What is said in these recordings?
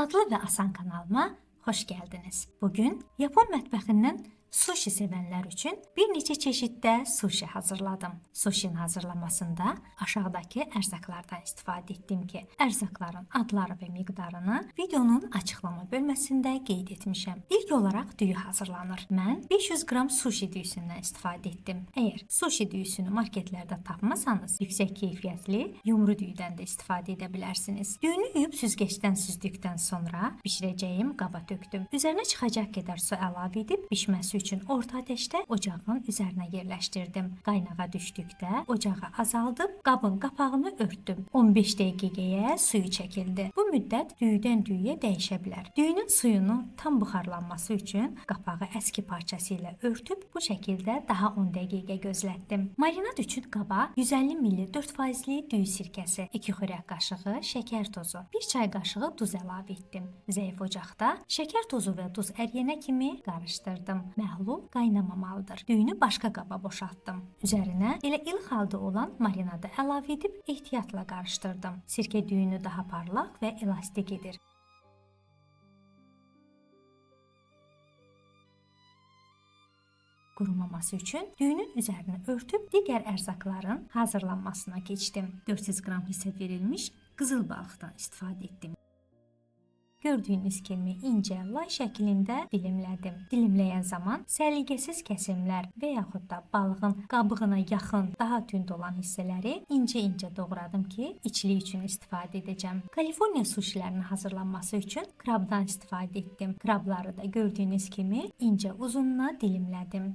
Dadlı və asan kanalıma xoş gəldiniz. Bugün Yapon mətbəxindən sushi sevənlər üçün bir neçə çeşiddə sushi hazırladım. Sushinin hazırlamasında aşağıdakı ərzaqlardan istifadə etdim ki, ərzaqların adları və miqdarını videonun açıqlama bölməsində qeyd etmişəm. İlk olaraq düyü hazırlanır. Mən 500 qram sushi düyüsündən istifadə etdim. Əgər sushi düyüsünü marketlərdə tapmasanız, yüksək keyfiyyətli yumru düyüdən də istifadə edə bilərsiniz. Düyünü yuyub süzgəcdən süzdükdən sonra bişirəcəyim qaba tökdüm. Üzərinə çıxacaq qədər su əlavə edib bişməsi üçün orta ateşdə ocağın üzərinə yerləşdirdim. Qaynağa düşdükdə ocağı azaldıb qabın qapağını örtdüm. 15 dəqiqəyə suyu çəkildi. Bu müddət düyüdən düyüyə dəyişə bilər. Düyünün suyunu tam buxarlanması üçün qapağı əski parçası ilə örtüb bu şəkildə daha 10 dəqiqə gözlətdim. Marinad üçün qaba 150 ml 4%li düyü sirkəsi, 2 xörək qaşığı şəkər tozu, 1 çay qaşığı duz əlavə etdim. Zəif ocaqda şəkər tozu və duz əriyənə kimi qarışdırdım. Məhlul qaynamamalıdır. Düyünü başqa qaba boşaltdım. Üzərinə elə ilıq halda olan marinadı əlavə edib ehtiyatla qarışdırdım. Sirkə düyünü daha parlaq və elastik edir. Qurumaması üçün düyünün üzərini örtüb digər ərzaqların hazırlanmasına keçdim. 400 qram hissə verilmiş qızıl balıqdan istifadə etdim. Gördüyünüz kimi incə lay şəklində dilimlədim. Dilimləyən zaman səliqəsiz kəsimlər və yaxud da balığın qabığına yaxın, daha tünd olan hissələri incə-incə doğradım ki, içlik üçün istifadə edəcəm. Kaliforniya suşilərinin hazırlanması üçün krabdan istifadə etdim. Krabları da gördüyünüz kimi incə uzunluğuna dilimlədim.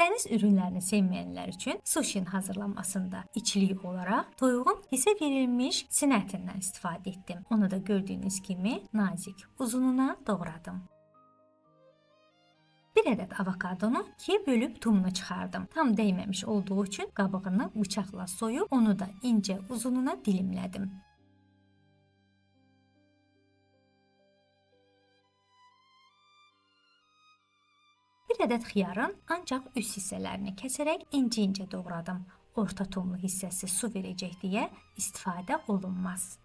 Dəniz ürünlərini sevməyənlər üçün sushinin hazırlanmasında içlik olaraq toyuğun hissə verilmiş sinə ətindən istifadə etdim. Onu da gördüyünüz kimi nazik uzunluğuna doğradım. Bir ədəd avokadonu ikiyə bölüb tumunu çıxardım. Tam dəyməmiş olduğu üçün qabığını bıçaqla soyub onu da incə uzunluğuna dilimlədim. Bir ədəd xiyarın ancaq üst hissələrini kəsərək incə-incə doğradım. Orta tumlu hissəsi su verəcək deyə istifadə olunmaz.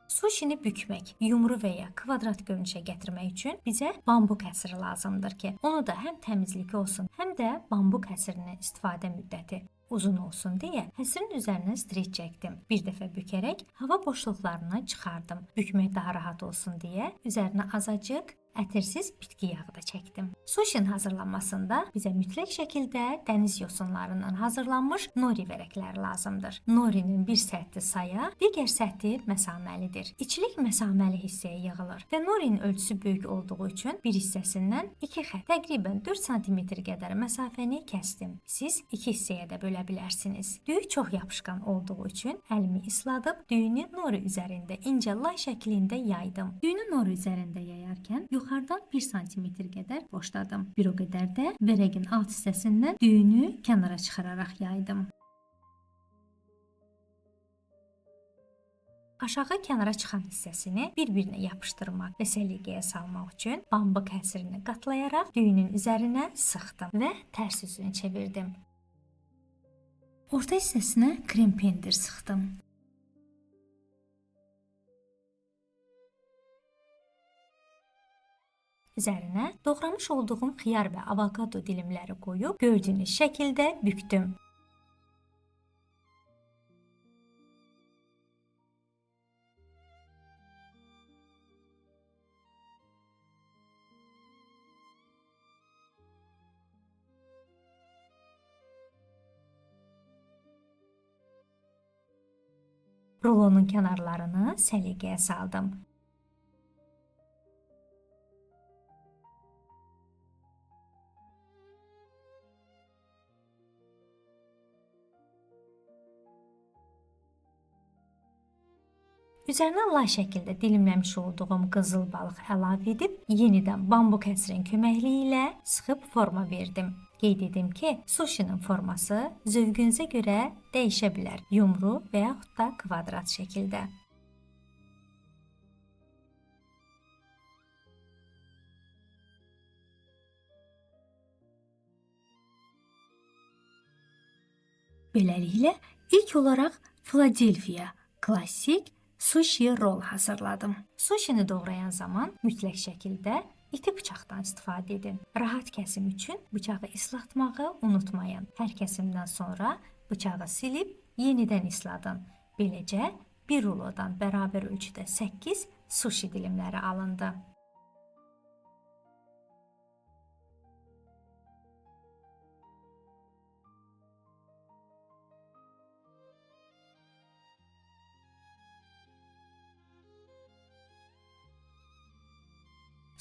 Sushini bükmək, yumru və ya kvadrat görünüşə gətirmək üçün bizə bambuk həsiri lazımdır ki, onu da həm təmizlik olsun, həm də bambuk həsirinin istifadə müddəti uzun olsun deyə həsirin üzərinə streç çəkdim. Bir dəfə bükərək hava boşluqlarını çıxardım. Bükmək daha rahat olsun deyə üzərinə azacıq ətirsiz bitki yağı da çəkdim. Sushinin hazırlanmasında bizə mütləq şəkildə dəniz yosunlarından hazırlanmış nori vərəqləri lazımdır. Norinin bir səthi saya, digər səthi məsaməlidir. İçilik məsaməli hissəyə yığılır və norinin ölçüsü böyük olduğu üçün bir hissəsindən 2 xətt, təqribən 4 sm qədər məsafəni kəsdim. Siz 2 hissəyə də bölə bilərsiniz. Düyü çox yapışqan olduğu üçün əlimi isladıb düyünü nori üzərində incə lay şəklində yaydım. Düyünü nori üzərində yayarkən yuxarıdan 1 sm qədər boşladım. Bir o qədər də vərəqin alt hissəsindən düyünü kənara çıxararaq yaydım. Aşağı kənara çıxan hissəsini bir-birinə yapışdırmaq və səliqəyə salmaq üçün bambuk həsirini qatlayaraq düyünün üzərinə sıxdım və tərs üzünü çevirdim. Orta hissəsinə krem pendir sıxdım. Üzərinə doğramış olduğum xiyar və avokado dilimləri qoyub gördüyünüz şəkildə bükdüm. Rulonun kənarlarını səliqəyə saldım. Üzərinə lay şəkildə dilimləmiş olduğum qızıl balıq əlavə edib yenidən bambuk həsirin köməkliyi ilə sıxıb forma verdim. Qeyd edim ki, sushinin forması zövqünüzə görə dəyişə bilər, yumru və yaxud da kvadrat şəkildə. Beləliklə, ilk olaraq Philadelphia klassik sushi roll hazırladım. Sushini doğrayan zaman mütləq şəkildə iti bıçaqdan istifadə edin. Rahat kəsim üçün bıçağı islatmağı unutmayın. Hər kəsimdən sonra bıçağı silib yenidən isladın. Beləcə bir rulodan bərabər ölçüdə 8 sushi dilimləri alındı.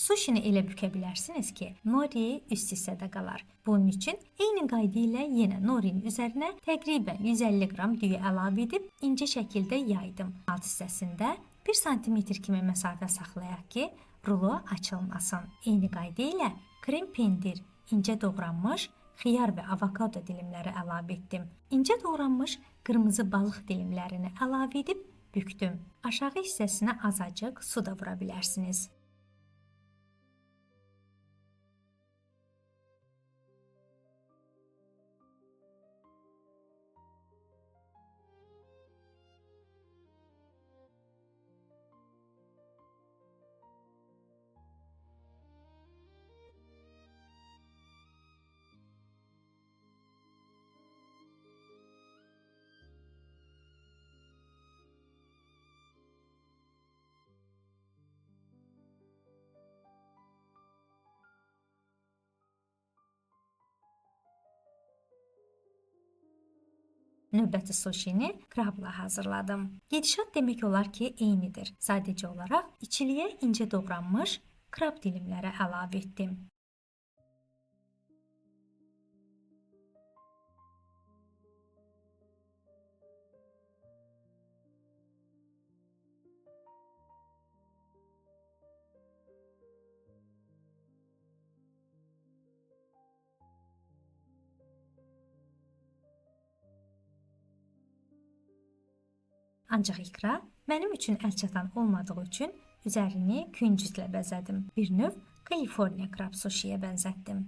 Sushini elə bükə bilərsiniz ki, nori üst hissədə qalar. Bunun üçün eyni qayda ilə yenə norinin üzərinə təqribən 150 qram düyü əlavə edib incə şəkildə yaydım. Alt hissəsində 1 sm kimi məsafə saxlayaq ki, rulo açılmasın. Eyni qayda ilə krem pendir, incə doğranmış xiyar və avokado dilimləri əlavə etdim. İncə doğranmış qırmızı balıq dilimlərini əlavə edib bükdüm. Aşağı hissəsinə azacıq su da vura bilərsiniz. Növbəti sushini krabla hazırladım. Gedişat demək olar ki, eynidir. Sadəcə olaraq içiliyə incə doğranmış krab dilimləri əlavə etdim. Ancaq ikra mənim üçün əlçatan olmadığı üçün üzərini küncütlə bəzədim. Bir növ Kaliforniya krab sushiyə bənzətdim.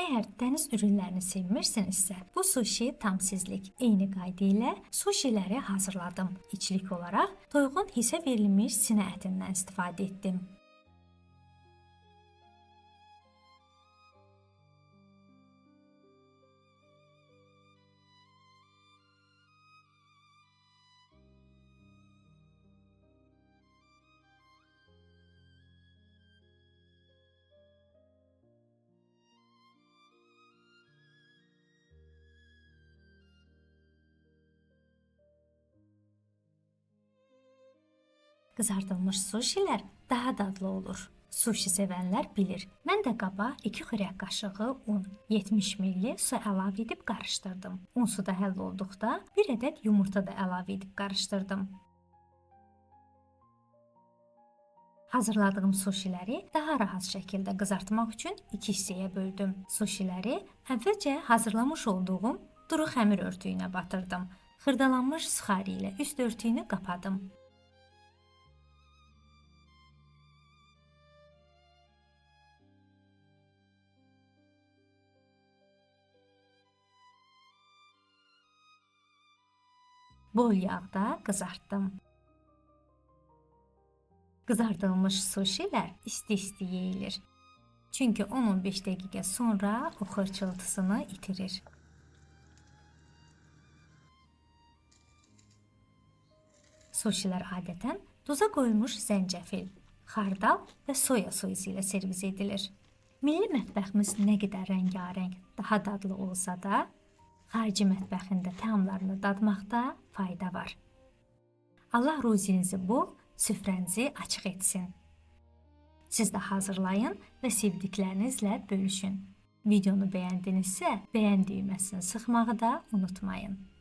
Əgər dəniz ürünlərini sevmirsinizsə, bu sushi tam sizlik. Eyni qayda ilə sushiləri hazırladım. İçlik olaraq toyuğun hissə verilmiş sinə ətindən istifadə etdim. Qızardılmış sushilər daha dadlı olur. Sushi sevənlər bilir. Mən də qaba 2 xörək qaşığı un, 70 ml su əlavə edib qarışdırdım. Un suda həll olduqda 1 ədəd yumurta da əlavə edib qarışdırdım. Hazırladığım sushiləri daha rahat şəkildə qızartmaq üçün 2 hissəyə böldüm. Sushiləri əvvəlcə hazırlamış olduğum duru xəmir örtüyünə batırdım. Xırdalanmış suxari ilə üst örtüyünü qapadım. Bol yağda qızartdım. Qızardılmış sushilər isti-isti yeyilir. Çünki 10-15 dəqiqə sonra o xırçıltısını itirir. Sushilər adətən duza qoyulmuş zəncəfil, xardal və soya sosu ilə servis edilir. Milli mətbəximiz nə qədər rəngarəng, daha dadlı olsa da, xarici mətbəxində təamlarını dadmaqda fayda var. Allah ruzinizi bol, süfrənizi açıq etsin. Siz də hazırlayın və sevdiklərinizlə bölüşün. Videonu bəyəndinizsə, bəyən düyməsini sıxmağı da unutmayın.